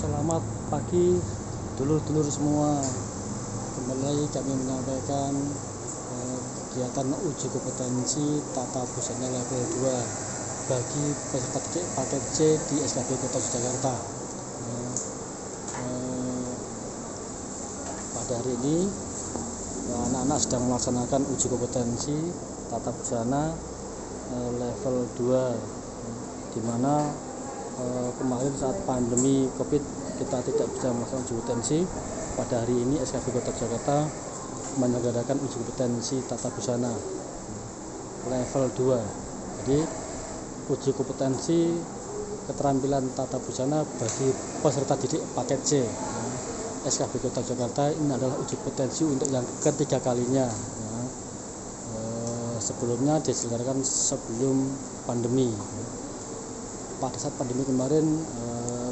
Selamat pagi dulur-dulur semua. Kembali kami menyampaikan kegiatan uji kompetensi tata busana level 2 bagi peserta didik paket C di SKB Kota Yogyakarta. Pada hari ini anak-anak sedang melaksanakan uji kompetensi tata busana level 2, di mana kemarin saat pandemi COVID kita tidak bisa melaksanakan uji kompetensi. Pada hari ini SKB Kota Jakarta menyelenggarakan uji kompetensi tata busana level 2. Jadi uji kompetensi keterampilan tata busana bagi peserta didik paket C SKB Kota Jakarta ini adalah uji kompetensi untuk yang ketiga kalinya. Sebelumnya diselenggarakan sebelum pandemi. Pada saat pandemi kemarin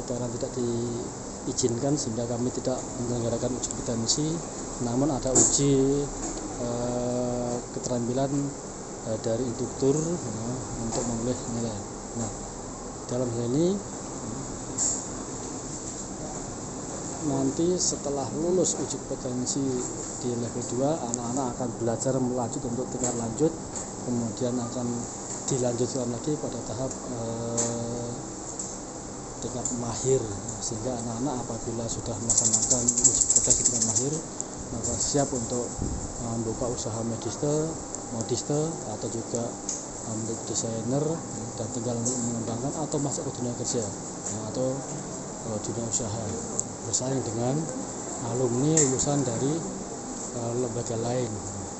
karena tidak diizinkan sehingga kami tidak menyelenggarakan uji kompetensi, namun ada uji keterampilan dari instruktur untuk memilih nilai. Nah, dalam hal ini nanti setelah lulus uji kompetensi di level 2, anak-anak akan belajar melanjut untuk tingkat lanjut, kemudian akan dilanjutkan lagi pada tahap tingkat mahir, sehingga anak-anak apabila sudah melaksanakan uji kompetensi tingkat mahir maka siap untuk membuka usaha modiste atau juga menjadi desainer dan tinggal mengembangkan atau masuk ke dunia kerja atau dunia usaha, bersaing dengan alumni lulusan dari lembaga lain.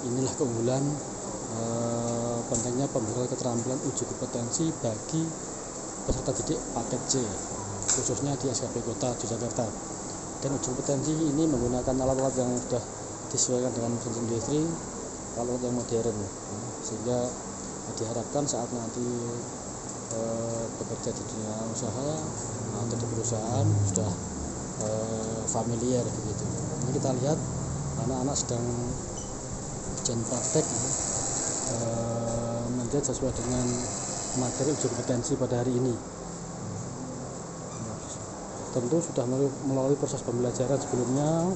Inilah keunggulan pentingnya pemberian keterampilan uji kompetensi bagi peserta didik paket C, khususnya di SKB Kota Yogyakarta. Dan uji kompetensi ini menggunakan alat-alat yang sudah disesuaikan dengan mesin industri, alat yang modern, sehingga diharapkan saat nanti bekerja di dunia usaha atau di perusahaan sudah familiar begitu. Ini kita lihat anak-anak sedang ujian praktek menjadi sesuai dengan materi uji kompetensi pada hari ini. Tentu sudah melalui proses pembelajaran sebelumnya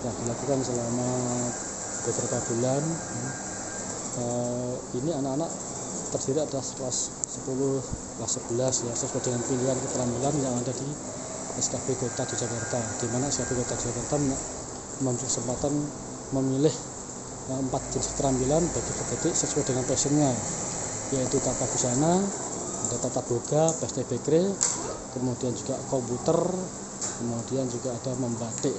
yang dilakukan selama beberapa bulan. Ini anak-anak terdiri atas kelas 10, kelas 11 ya, sesuai dengan pilihan keterampilan yang ada di SKB Kota Yogyakarta, di mana SKB Kota Yogyakarta memberi kesempatan memilih 4 jenis keterampilan bagi peserta didik sesuai dengan passionnya, yaitu tata busana, ada tata boga, pasti bakery, kemudian juga komputer, kemudian juga ada membatik.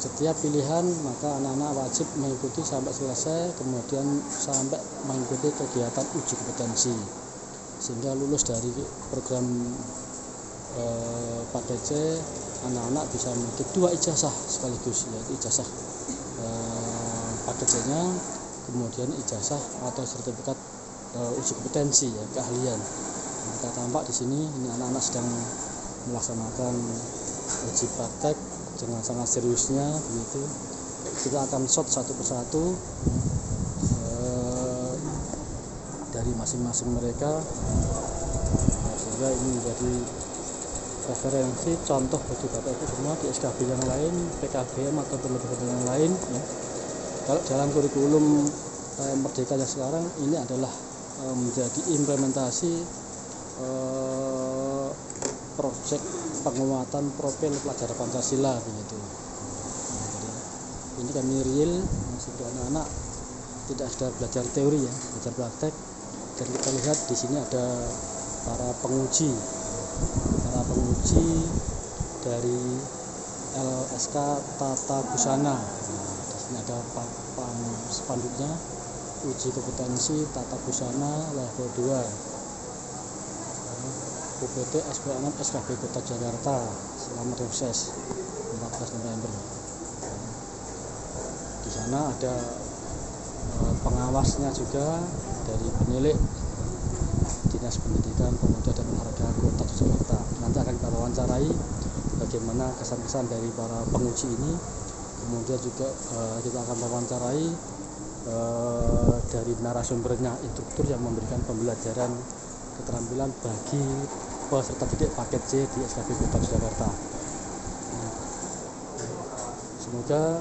Setiap pilihan maka anak-anak wajib mengikuti sampai selesai, kemudian sampai mengikuti kegiatan uji kompetensi sehingga lulus dari program paket C. Anak-anak bisa memiliki 2 ijazah sekaligus, yaitu ijazah paket C-nya, kemudian ijazah atau sertifikat uji kompetensi ya, keahlian. Kita tampak di sini ini anak-anak sedang melaksanakan uji praktek dengan sangat seriusnya begitu. Kita akan shot satu persatu dari masing-masing mereka sehingga ini menjadi referensi contoh bagi Bapak Ibu semua di SKB yang lain, PKBM atau lembaga yang lain ya. Kalau dalam kurikulum Merdeka yang sekarang ini adalah menjadi implementasi proyek penguatan profil pelajar Pancasila begitu. Jadi, ini kami real sehingga anak-anak tidak sudah belajar teori ya, belajar praktek. Dan kita lihat di sini ada para penguji dari LSK Tata Busana. Di sini ada spanduknya, uji kompetensi tata busana level 2. UPT SPM SKB Kota Jakarta, selamat sukses 14 November. Di sana ada pengawasnya juga dari penilik Dinas Pendidikan, Pemuda dan Olahraga Kota Jakarta. Nanti akan kita wawancarai bagaimana kesan-kesan dari para penguji ini. Kemudian juga kita akan wawancarai dari narasumbernya, instruktur yang memberikan pembelajaran keterampilan bagi peserta didik paket C di SKB Kota Jakarta. Semoga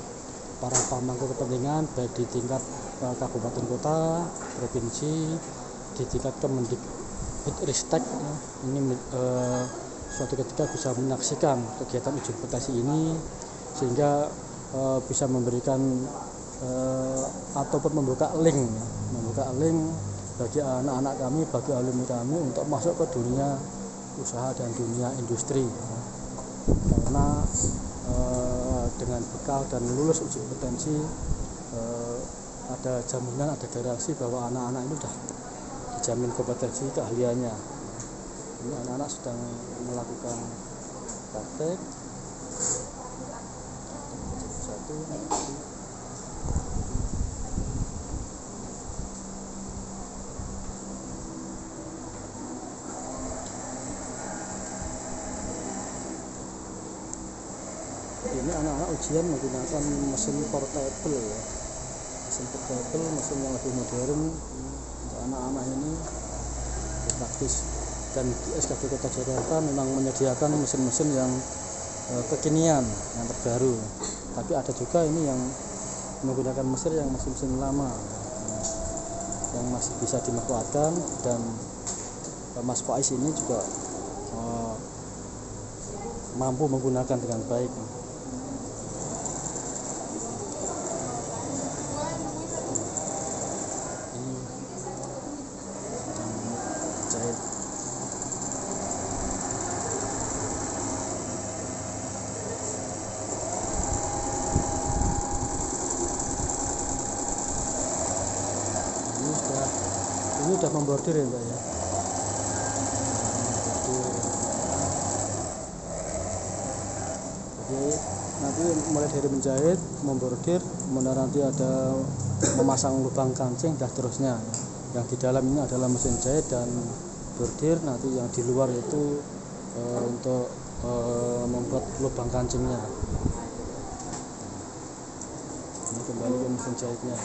para pemangku kepentingan baik di tingkat kabupaten kota, provinsi, di tingkat Kemendikbudristek ini suatu ketika bisa menyaksikan kegiatan uji kompetensi ini, sehingga bisa memberikan ataupun membuka link bagi anak-anak kami, bagi alumni kami untuk masuk ke dunia usaha dan dunia industri, karena dengan bekal dan lulus uji kompetensi ada jaminan, ada garansi bahwa anak-anak itu sudah dijamin kompetensi keahliannya. Ini anak-anak sedang melakukan praktek. Ini anak-anak ujian menggunakan mesin portable ya, mesin yang lebih modern untuk anak-anak ini praktis. Dan di SKB Kota Jakarta memang menyediakan mesin-mesin yang kekinian, yang terbaru, tapi ada juga ini yang menggunakan mesin lama yang masih bisa dimanfaatkan, dan Mas Faiz ini juga mampu menggunakan dengan baik. Ini udah membordir ya Mbak ya. Jadi nanti mulai dari menjahit, membordir, kemudian nanti ada memasang lubang kancing dan seterusnya. Yang di dalam ini adalah mesin jahit dan bordir, nanti yang di luar itu untuk membuat lubang kancingnya. Ini kembali ke mesin jahitnya.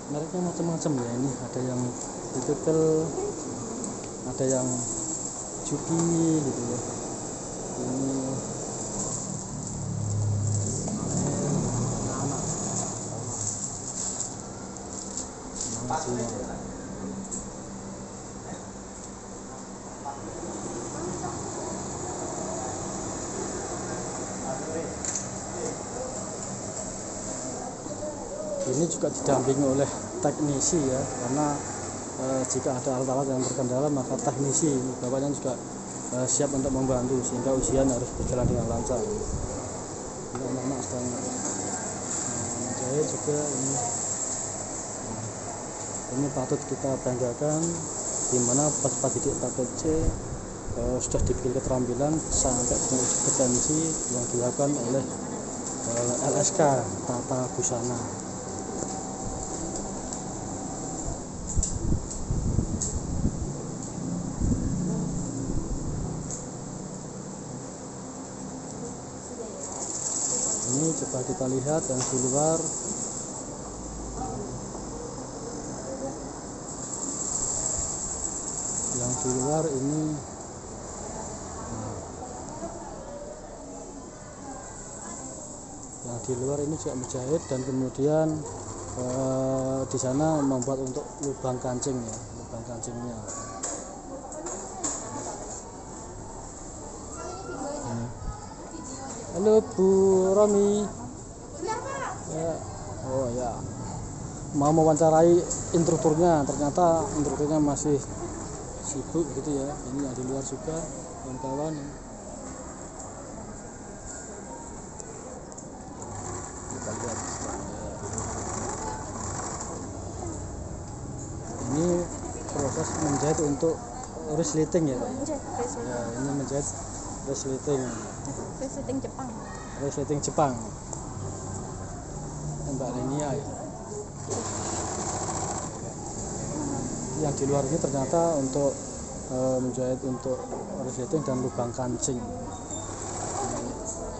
Mereknya macam-macam ya, ini ada yang Titikel, ada yang Juki gitu ya. Ini ini juga didampingi oleh teknisi ya, karena jika ada alat-alat yang terkendala maka teknisi bapaknya juga siap untuk membantu, sehingga ujian harus berjalan dengan lancar. Ini anak-anak sedang menjahit juga. Ini patut kita banggakan, di mana peserta didik paket C sudah diberi keterampilan sampai dengan uji kompetensi yang dilakukan oleh LSK Tata Busana. Ini coba kita lihat yang di luar. Yang di luar ini yang di luar ini juga menjahit, dan kemudian di sana membuat untuk lubang kancing ya, lubang kancingnya. Halo Bu Romi. Ya. Oh ya. Mau mewawancarai instrukturnya, ternyata instrukturnya masih sibuk gitu ya. Ini yang di luar juga kawan-kawan. Kita lihat. Ini proses menjahit untuk resleting ya Pak. Ya, ini menjahit resleting Jepang. Mbak Lenia ya. Yang di luar ini ternyata untuk menjahit untuk resleting dan lubang kancing.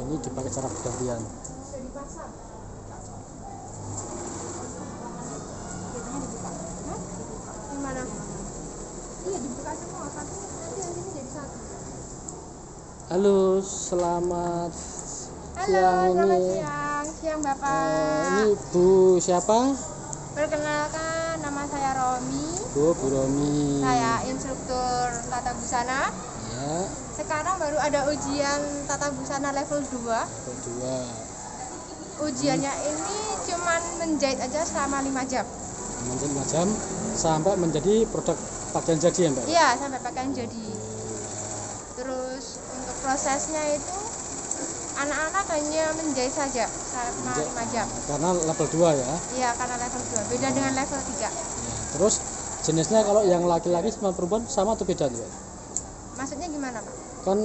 Ini dipakai cara bergantian. Iya, dibuka semua, tapi nanti yang sini jadi satu. Halo, selamat Halo, siang selamat ini. siang Bapak. Ini Bu siapa? Perkenalkan, nama saya Romi. Bu Romi. Saya instruktur tata busana. Ya, Sekarang baru ada ujian tata busana level 2. level 2. Ujiannya ini cuman menjahit aja selama 5 jam. Menjadi 5 jam sampai menjadi produk pakaian jadi ya, Mbak? Iya, sampai pakaian jadi. Terus untuk prosesnya itu anak-anak hanya menjahit saja selama 5 jam. Karena level 2 ya. Iya, karena level 2. Beda dengan level 3. Ya. Terus jenisnya kalau yang laki-laki sama perempuan sama atau beda tuh, Mbak? Maksudnya gimana, Pak? Kan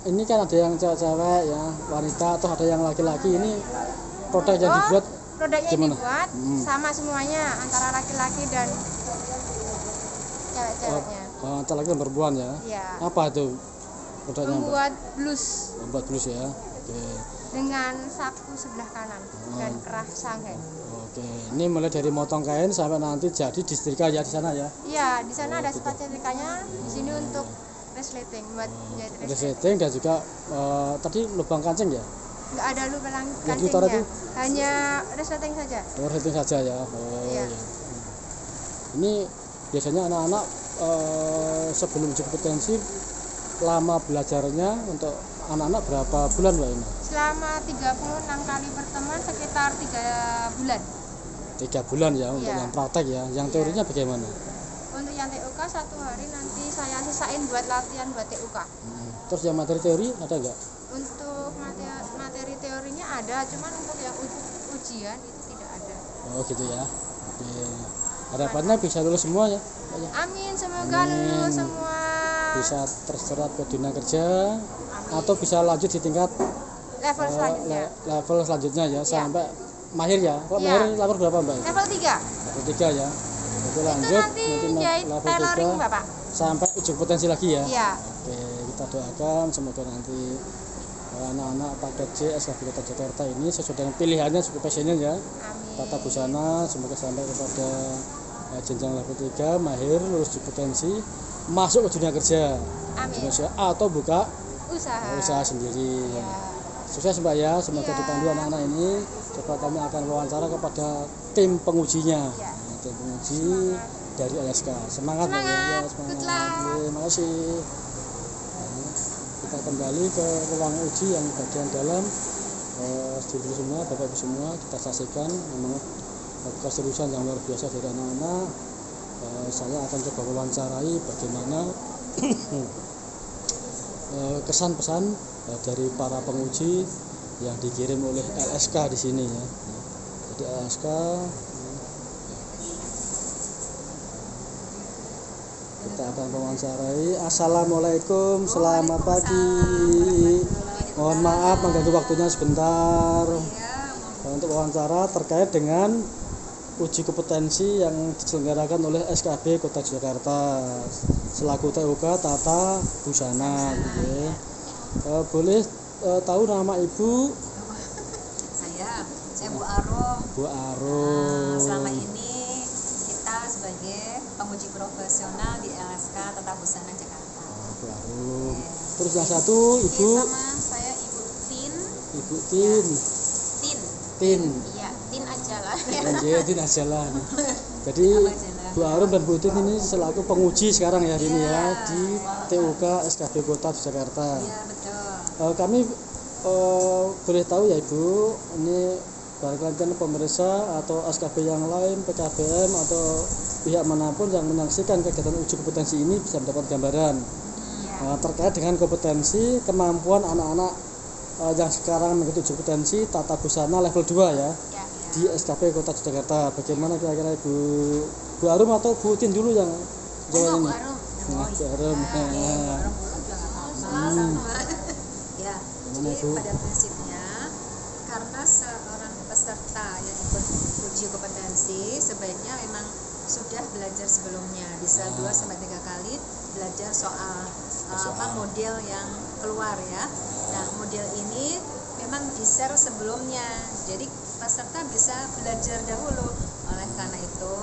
ini kan ada yang cewek-cewek ya, wanita, atau ada yang laki-laki. Ini produk yang dibuat produknya gimana? dibuat sama semuanya antara laki-laki dan cewek-ceweknya. Antara laki dan perempuan ya. Iya. Apa itu produknya, Mbak? Membuat blus Membuat blus ya. Oke. dengan saku sebelah kanan dan kerah sanggai. Oke. Ini mulai dari motong kain sampai nanti jadi disetrika ya di sana ya. Iya, di sana ada spot setrikanya, di sini untuk resleting buat jahit resleting. Resleting dan juga tadi lubang kancing ya. Nggak ada lubang Yang di utara kancingnya, itu? hanya resleting saja. Resleting saja ya. Iya. Ya. Ini biasanya anak-anak sebelum uji kompetensi lama belajarnya untuk anak-anak berapa bulan, Mbak ini? Selama 36 kali pertemuan sekitar 3 bulan. 3 bulan ya untuk Iya. yang praktek ya. Yang teorinya bagaimana? Untuk yang TUK 1 hari nanti saya sisain buat latihan buat TUK. Terus yang materi teori ada nggak? Untuk materi teorinya ada, cuman untuk yang ujian itu tidak ada. Oh gitu ya. Oke. Harapannya bisa lulus semua ya, Mbak ya? Amin, semoga Amin. lulus semua. Bisa terserap ke dunia kerja atau bisa lanjut di tingkat Level selanjutnya. level selanjutnya ya, sampai mahir ya. Kok Iya. mahir level berapa, Mbak? Level 3. Level 3 ya. Oke, Itu lanjut nanti jahit level tailoring, 3 Bapak. sampai uji potensi lagi ya. Iya. Oke, kita doakan semoga nanti anak-anak paket C SKB Kota Jakarta ini sesuai dengan pilihannya, sesuai passionnya ya. Amin. Tata busana semoga sampai kepada jenjang level 3 mahir, lulus uji potensi, masuk ke dunia kerja Amin. Indonesia atau buka Usaha. sendiri. Iya. Sukses, Mbak ya, semoga Iya. dipandu anak-anak ini. Coba kami akan wawancara kepada tim pengujinya. Iya. Tim penguji dari LSK. Semangat, Mbak ya. Semangat. Ya, semangat. Good luck. Oke, terima kasih. Nah, kita kembali ke ruang uji yang bagian dalam. Dulu semua, Bapak Ibu semua, kita saksikan memang keseriusan yang luar biasa dari anak-anak. Saya akan coba wawancarai bagaimana kesan pesan dari para penguji yang dikirim oleh LSK di sini ya. Jadi LSK kita akan wawancarai. Assalamualaikum, selamat pagi. Mohon maaf mengganggu waktunya sebentar. Untuk wawancara terkait dengan uji kompetensi yang diselenggarakan oleh SKB Kota Jakarta selaku TUK Tata Busana gitu ya. Boleh tahu nama Ibu? Saya Bu Arum. Bu Arum. Selama ini kita sebagai penguji profesional di LSK Tata Busana Jakarta. Bu Arum. Terus yang satu Ibu? Sama saya Ibu Tin. Ibu Tin. Tin. Iya, Tin aja lah. Tin aja lah. Jadi Bu Arum dan Bu Tin ini selaku penguji sekarang ya hari ini ya di TUK SKB Kota Jakarta. Iya, betul. Kami boleh tahu ya Ibu, ini barangkali pemeriksa atau SKB yang lain, PKBM atau pihak manapun yang menyaksikan kegiatan uji kompetensi ini bisa mendapat gambaran terkait dengan kompetensi kemampuan anak-anak yang sekarang mengikuti uji kompetensi tata busana level 2 ya, di SKB Kota Jakarta. Bagaimana kira-kira Bu Arum atau Bu Tin dulu yang jawab ini? Bu Arum. Ya, jadi pada prinsipnya karena seorang peserta yang ikut uji kompetensi sebaiknya memang sudah belajar sebelumnya, bisa 2 sampai 3 kali belajar soal model yang keluar ya. Nah, model ini memang di-share sebelumnya, jadi peserta bisa belajar dahulu. Oleh karena itu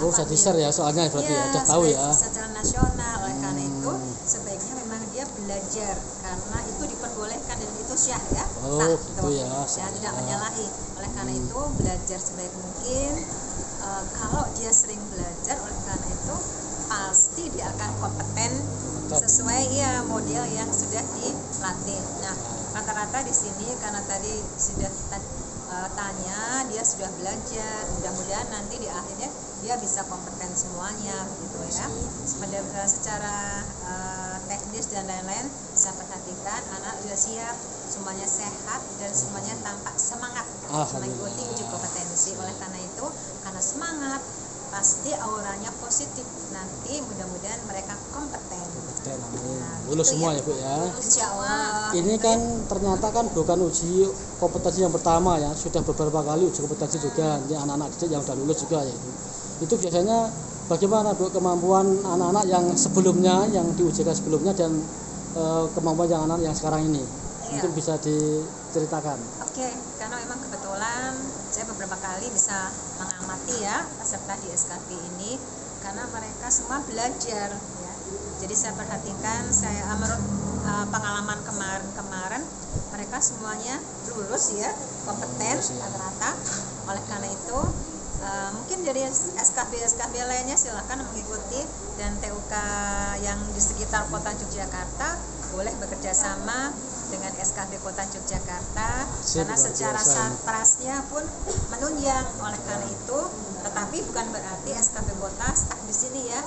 usah di-share ya soalnya berarti ya, udah tahu ya. Secara nasional. Oleh karena itu sebaiknya memang dia belajar, karena itu diperbolehkan dan itu syah ya. Gitu ya. Ya, tidak menyalahi. Oleh karena itu belajar sebaik mungkin. Kalau dia sering belajar, oleh karena itu pasti dia akan kompeten sesuai ya model yang sudah dilatih. Nah, rata-rata di sini karena tadi sudah kita tanya, dia sudah belajar, mudah-mudahan nanti di akhirnya dia bisa kompeten semuanya gitu ya. Secara teknis dan lain-lain saya perhatikan anak sudah siap, semuanya sehat dan semuanya tampak semangat mengikuti uji kompetensi. Oleh karena itu, karena semangat pasti auranya positif, nanti mudah-mudahan mereka kompeten. Lulus semua ya Bu ya. Insya Allah. Ini kan ternyata kan bukan uji kompetensi yang pertama ya, sudah beberapa kali uji kompetensi juga. Ini anak-anak kecil yang sudah lulus juga ya itu. Itu biasanya bagaimana Bu kemampuan anak-anak yang sebelumnya, yang diujikan sebelumnya dan kemampuan yang anak yang sekarang ini? Mungkin bisa diceritakan. Oke, karena memang kebetulan saya beberapa kali bisa mengamati ya peserta di SKB ini, karena mereka semua belajar ya. Jadi saya perhatikan, menurut pengalaman kemarin mereka semuanya lulus ya, kompeten rata-rata. Oleh karena itu mungkin dari SKB lainnya silahkan mengikuti, dan TUK yang di sekitar kota Yogyakarta boleh bekerja sama dengan SKB Kota Yogyakarta, karena secara satprasnya pun menunjang. Oleh karena itu, tetapi bukan berarti SKB Kota stuck di sini ya.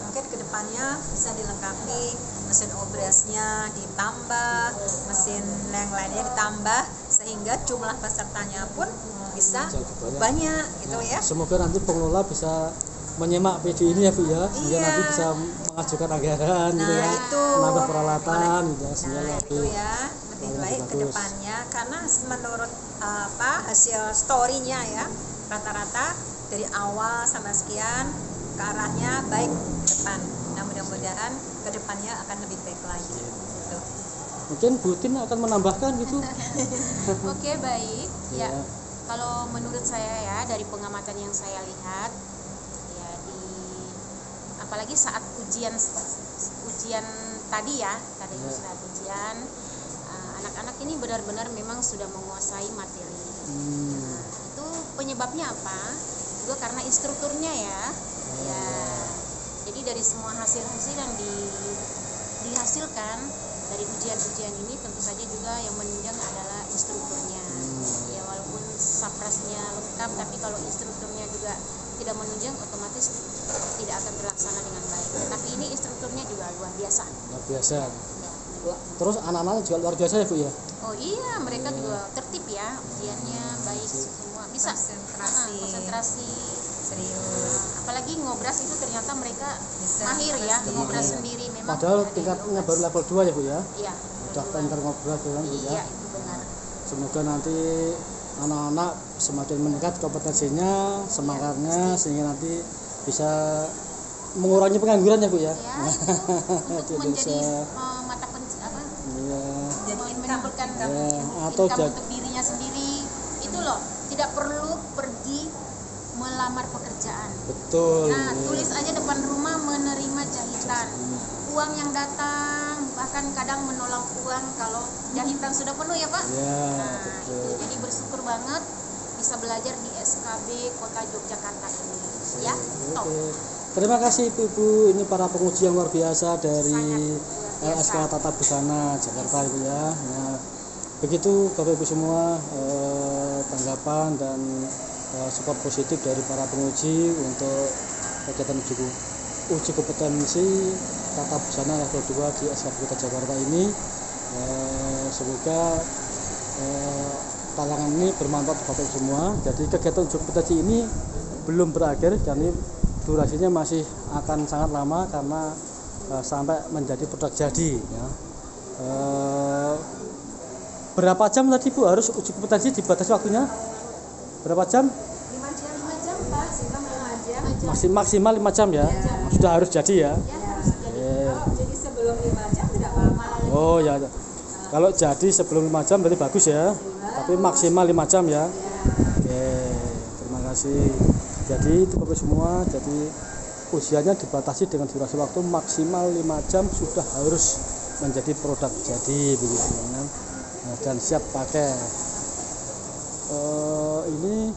Mungkin kedepannya bisa dilengkapi, mesin obrasnya ditambah, mesin yang lainnya ditambah, sehingga jumlah pesertanya pun bisa banyak gitu ya. Semoga nanti pengelola bisa menyimak video ini ya Bu ya, sehingga nanti bisa mengajukan anggaran gitu ya, menambah peralatan gitu ya, sehingga itu ya lebih baik ke depannya, karena menurut hasil story-nya ya, rata-rata dari awal sampai sekian ke arahnya baik ke depan. Nah, mudah-mudahan ke depannya akan lebih baik lagi gitu. Mungkin Bu Tin akan menambahkan gitu. Oke, baik ya. Kalau menurut saya ya, dari pengamatan yang saya lihat, apalagi saat ujian tadi ya, saat ujian anak-anak ini benar-benar memang sudah menguasai materi. Itu penyebabnya apa? Juga karena instrukturnya ya. Jadi dari semua hasil-hasil yang dihasilkan dari ujian-ujian ini, tentu saja juga yang menunjang adalah instrukturnya. Ya, walaupun saprasnya lengkap, tapi kalau instrukturnya juga tidak menunjang, otomatis tidak akan terlaksana dengan baik. Tapi ini instrukturnya juga luar biasa. Luar biasa. Ya. Terus anak-anaknya juga luar biasa ya Bu ya? Oh iya, mereka juga tertib ya, ujiannya baik semua, bisa konsentrasi, serius. Apalagi ngobras itu ternyata mereka mahir ya, ngobras sendiri memang. Padahal tingkatnya baru level 2 ya Bu ya? Iya. Udah pintar ngobras kan Bu ya? Iya, itu benar. Semoga nanti anak-anak semakin meningkat kompetensinya, semangatnya, sehingga nanti bisa mengurangi pengangguran ya Bu ya. Untuk menjadi mata menimbulkan atau untuk dirinya sendiri, itu loh, tidak perlu pergi melamar pekerjaan. Betul. Nah, tulis aja depan rumah menerima jahitan. Uang yang datang, bahkan kadang menolong uang kalau jahitan sudah penuh ya Pak. Itu jadi bersyukur banget bisa belajar di SKB Kota Yogyakarta ini ya. Terima kasih Ibu, ini para penguji yang luar biasa dari LSK Tata Busana Jakarta Ibu ya. Nah, begitu Bapak Ibu semua tanggapan dan support positif dari para penguji untuk kegiatan uji kompetensi Tata Busana level 2 di SKB Kota Jakarta ini. Semoga tayangan ini bermanfaat untuk Bapak Ibu semua. Jadi kegiatan uji kompetensi ini belum berakhir, karena durasinya masih akan sangat lama karena sampai menjadi produk jadi ya. Berapa jam tadi Bu harus uji kompetensi, dibatasi waktunya berapa jam? 5 jam Pak, maksimal 5 jam ya. Sudah harus jadi ya. Jadi sebelum 5 jam tidak lama. Oh ya, kalau jadi sebelum 5 jam berarti bagus ya, tapi maksimal 5 jam ya. Oke, terima kasih. Jadi itu Bapak semua, jadi usianya dibatasi dengan durasi waktu maksimal 5 jam sudah harus menjadi produk jadi begitu kan. Nah, dan siap pakai. Ini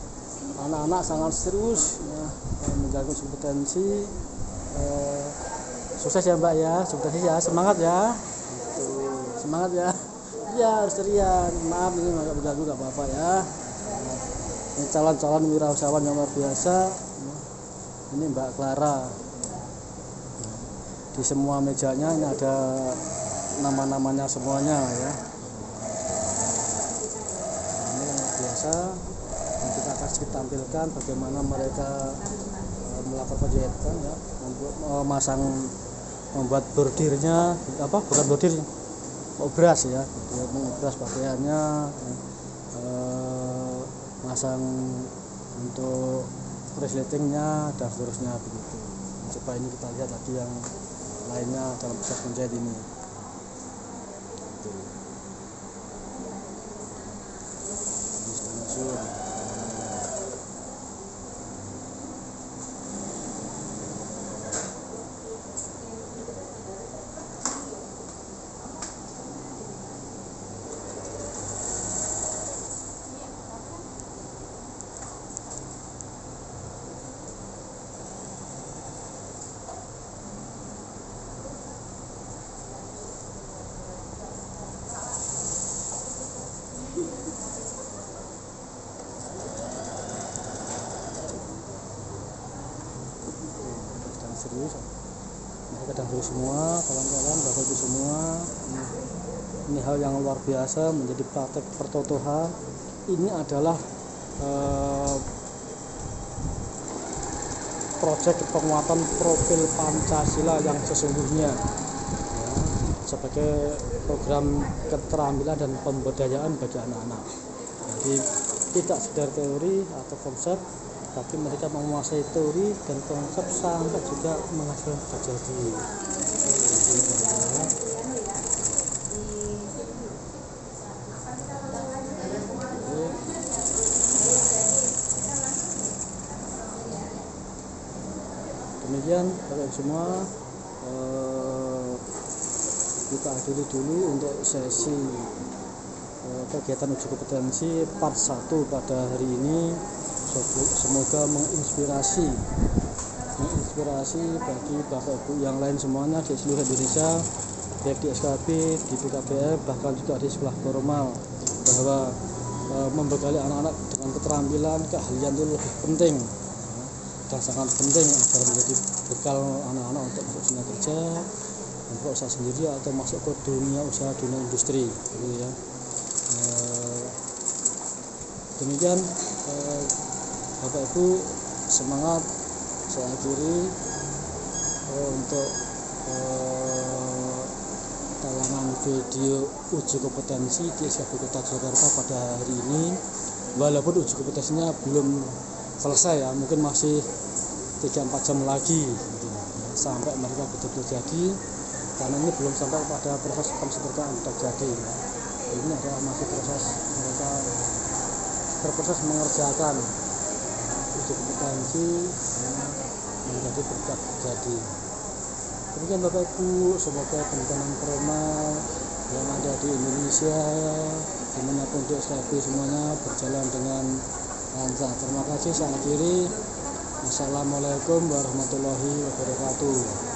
anak-anak sangat serius ya, menjaga kompetensi. Sukses ya Mbak ya, sukses ya, semangat ya. Semangat ya. Iya harus ceria. Maaf ini agak mengganggu nggak apa-apa ya. Ini calon-calon wirausahawan yang luar biasa. Ini Mbak Clara. Di semua mejanya ini ada nama-namanya semuanya ya. Ini luar biasa. Dan kita akan tampilkan bagaimana mereka melakukan penjahitan ya, membuat bordirnya bukan bordir, obras ya, mengobras pakaiannya, masang untuk resletingnya dan seterusnya begitu. Coba ini kita lihat lagi yang lainnya dalam proses menjahit ini. Serius, mereka dan serius semua, kawan-kawan, bapak ibu semua. Ini hal yang luar biasa, menjadi praktek pertotohan. Ini adalah proyek penguatan profil Pancasila yang sesungguhnya ya, sebagai program keterampilan dan pemberdayaan bagi anak-anak. Jadi tidak sekedar teori atau konsep, tapi mereka menguasai teori dan konsep sampai juga menghasilkan terjadi. Demikian Bapak semua, kita akhiri dulu untuk sesi kegiatan uji kompetensi part 1 pada hari ini. Semoga menginspirasi bagi Bapak Ibu yang lain semuanya di seluruh Indonesia, baik di SKB, di BKBM, bahkan juga di sekolah formal, bahwa membekali anak-anak dengan keterampilan, keahlian itu lebih penting dan sangat penting agar menjadi bekal anak-anak untuk masuk dunia kerja, untuk usaha sendiri atau masuk ke dunia usaha, dunia industri gitu ya. Demikian Bapak Ibu, semangat. Saya akhiri untuk tayangan video uji kompetensi di SKB Kota Jakarta pada hari ini. Walaupun uji kompetensinya belum selesai ya, mungkin masih 3-4 jam lagi gitu, sampai mereka betul-betul jadi, karena ini belum sampai pada proses pensertaan untuk jadi. Ini adalah masih proses mereka berproses mengerjakan uji kompetensi menjadi berkat jadi. Demikian Bapak Ibu, semoga teman-teman formal yang ada di Indonesia dimanapun di SKB semuanya berjalan dengan lancar. Terima kasih, saya akhiri. Wassalamualaikum warahmatullahi wabarakatuh.